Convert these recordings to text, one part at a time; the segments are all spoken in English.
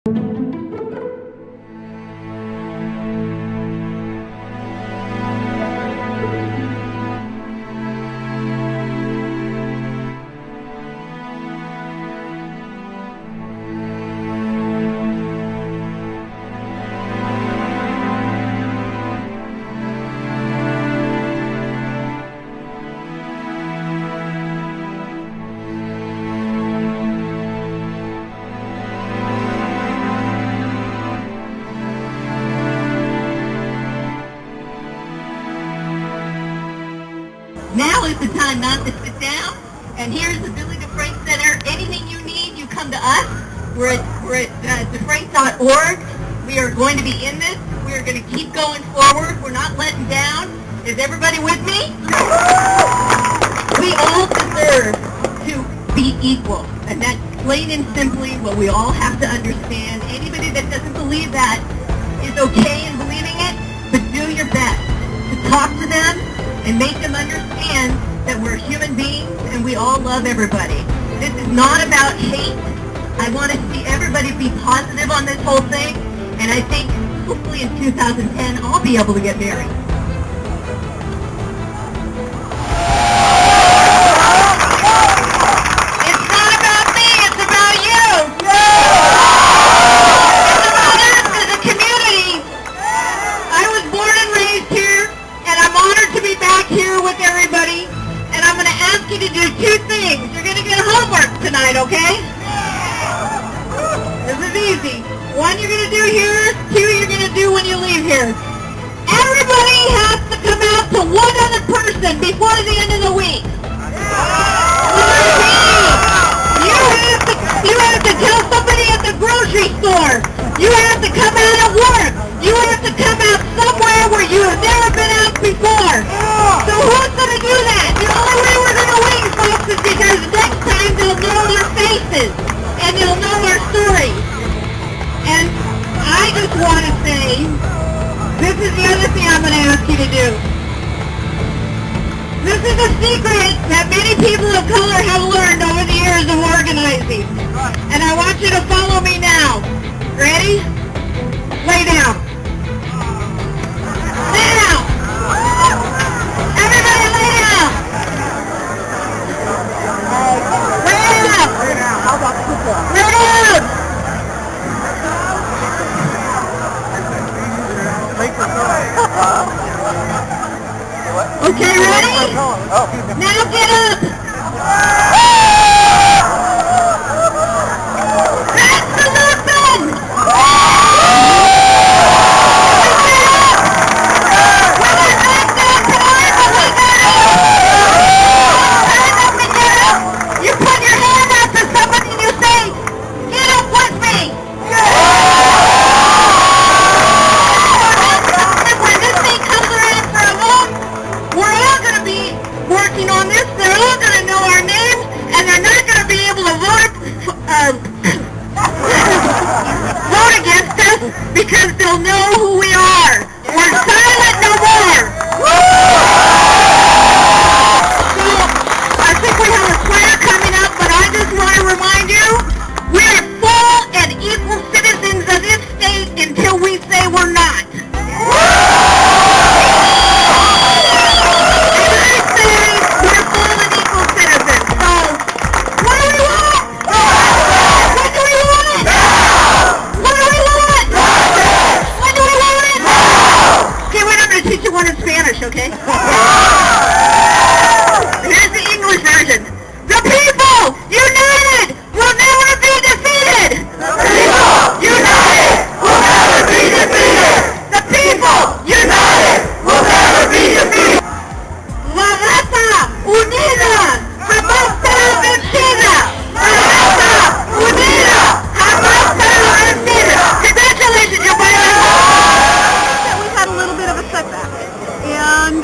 Now is the time not to sit down, and here's the Billy DeFrank Center. Anything you need, you come to us. We're at defrank.org. We are going to be in this. We are going to keep going forward. We're not letting down. Is everybody with me? We all deserve to be equal, and that's plain and simply what we all have to understand. Anybody that doesn't believe that is okay in believing it, but do your best to talk to them and make them understand that we're human beings and we all love everybody. This is not about hate. I want to see everybody be positive on this whole thing, and I think hopefully in 2010 I'll be able to get married. It's not about me, it's about you. It's about us as a community. I was born and raised here, and I'm honored to be back here with everybody, and I'm going to ask you to do two things. You're going to get homework tonight, okay? This is easy. One you're going to do here, two you're going to do when you leave here. Everybody has to come out to one other person before the end of the week. You have to tell somebody at the grocery store. You have to come out at work. You have to come out somewhere where you have never been out before. So who's going to do that? The only way we're going to win, folks, is because next time they'll know our faces and they'll know our stories. And I just want to say, this is the other thing I'm going to ask you to do. This is a secret that many people of color have learned over the years of organizing. And I want you to follow me now. Ready? Lay down. Lay down. Everybody lay down. Lay down. Lay down. Okay, ready? Now get up! That's the listen! You put your hand out to somebody and you say, get up with me! When this thing comes around for a vote, we're all going to be working on this. They're all going to know our names, and they're not going to be able to vote against us because they'll know who we are. We're silent no more. So I think we have a prayer coming up, but I just want to remind you, we are full and equal citizens of this state until we say we're not. Okay? Here's the English version. The people united will never be defeated. The people united will never be defeated. The people united will never be defeated. La raza unida jamás será vencida. La raza unida jamás será vencida. Congratulations, you We had a little bit of a setback. And,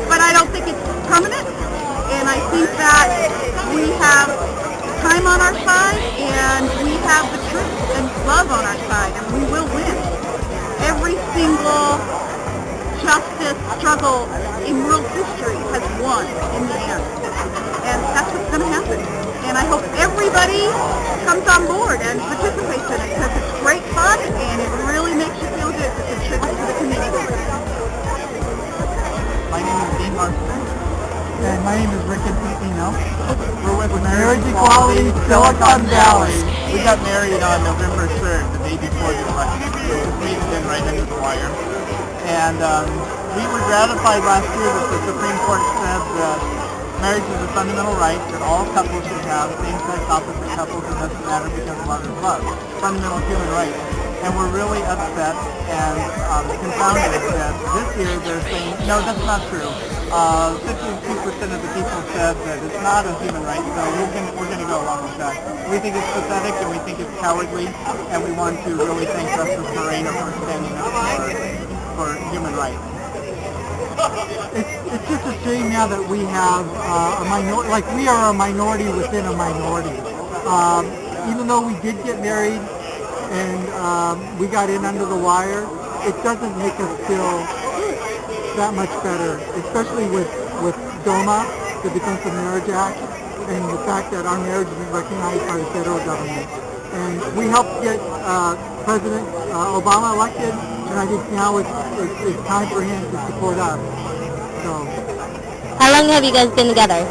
but I don't think it's permanent, and I think that we have time on our side, and we have the truth and love on our side, and we will win. Every single justice struggle in world history has won in the end, and that's what's going to happen. And I hope everybody comes on board and participates. Equality, Silicon Valley. We got married on November 3rd, the day before the election. We just made it in right into the wire. And we were gratified last year that the Supreme Court said that marriage is a fundamental right that all couples should have, same-sex, opposite couples, it doesn't matter because love is love. Fundamental human right. And we're really upset and confounded that this year they're saying, no, that's not true. 52% of the people said that it's not a human right, so we're going to go along with that. We think it's pathetic and we think it's cowardly, and we want to really thank Justice Moreno for standing up for human rights. It's just a shame now that we have a minority, like we are a minority within a minority. Even though we did get married and we got in under the wire, it doesn't make us feel that much better, especially with DOMA, the Defense of Marriage Act, and the fact that our marriage is recognized by the federal government. And we helped get President Obama elected, and I think now it's time for him to support us. So, how long have you guys been together?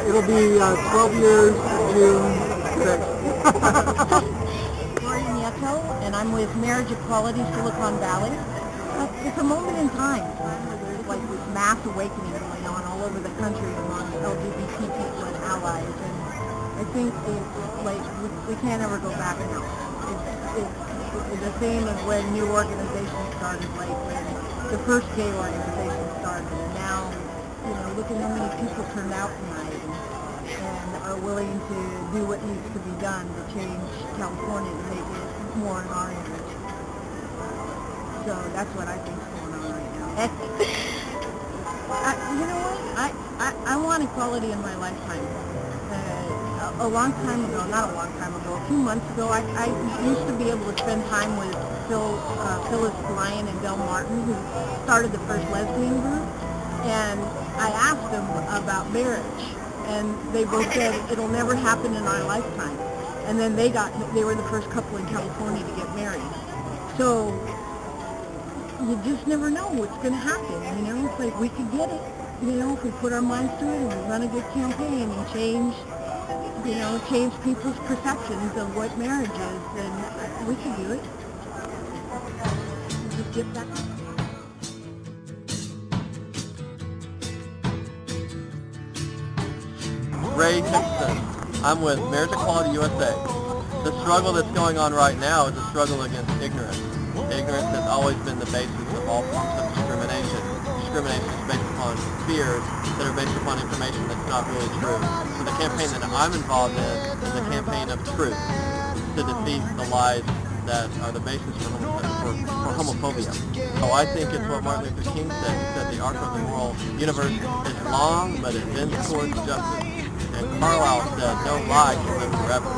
It'll be 12 years, June 6th. And I'm with Marriage Equality Silicon Valley. It's a moment in time where there's like this mass awakening going on all over the country among LGBT people and allies, and I think it's like we can't ever go back now. It's the same as when new organizations started, like when the first gay organization started, and now, you know, look at how many people turned out tonight and are willing to do what needs to be done to change California to make it more in our image. So that's what I think is going on right now. You know what? I want equality in my lifetime. A long time ago, not a long time ago, a few months ago, I used to be able to spend time with Phyllis Lyon and Del Martin, who started the first lesbian group, and I asked them about marriage, and they both said it'll never happen in our lifetime. And then they were the first couple in California to get married. So you just never know what's going to happen. You know, it's like we could get it. You know, if we put our minds to it and we run a good campaign and change people's perceptions of what marriage is, then we can do it. Just get back. Ray Dixon. I'm with Marriage Equality USA. The struggle that's going on right now is a struggle against ignorance. Ignorance has always been the basis of all forms of discrimination. Discrimination is based upon fears that are based upon information that's not really true. So the campaign that I'm involved in is a campaign of truth to defeat the lies that are the basis for homophobia. So I think it's what Martin Luther King said. He said the arc of the moral universe is long, but it bends towards justice. And Carlyle said, no lie can live forever.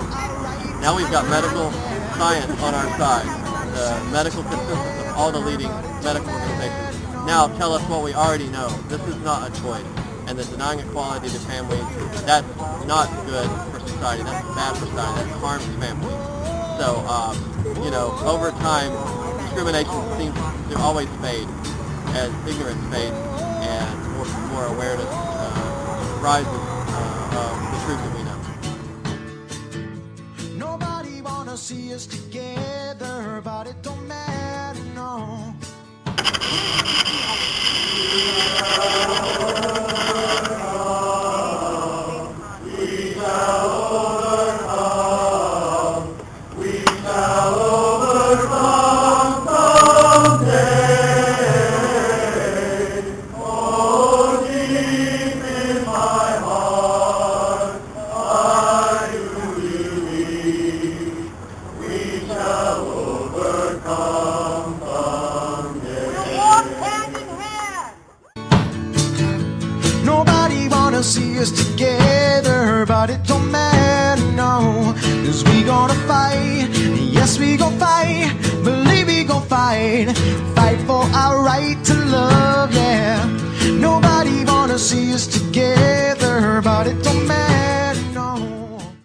Now we've got medical science on our side, the medical consensus of all the leading medical organizations. Now tell us what we already know. This is not a choice. And the denying equality to families, that's not good for society. That's bad for society. That harms families. So, you know, over time, discrimination seems to always fade as ignorance fades and more awareness rises of the truth that we know. Nobody wanna see us together, but it don't matter, no. We shall overcome. We shall overcome someday. Oh, deep in my heart, I do believe we shall overcome someday. We'll walk hand in hand. Nobody wanna see us together, but it don't matter, no. 'Cause we gonna fight, yes we gon' fight, believe we gon' fight. Fight for our right to love, yeah. Nobody wanna see us together, but it don't matter.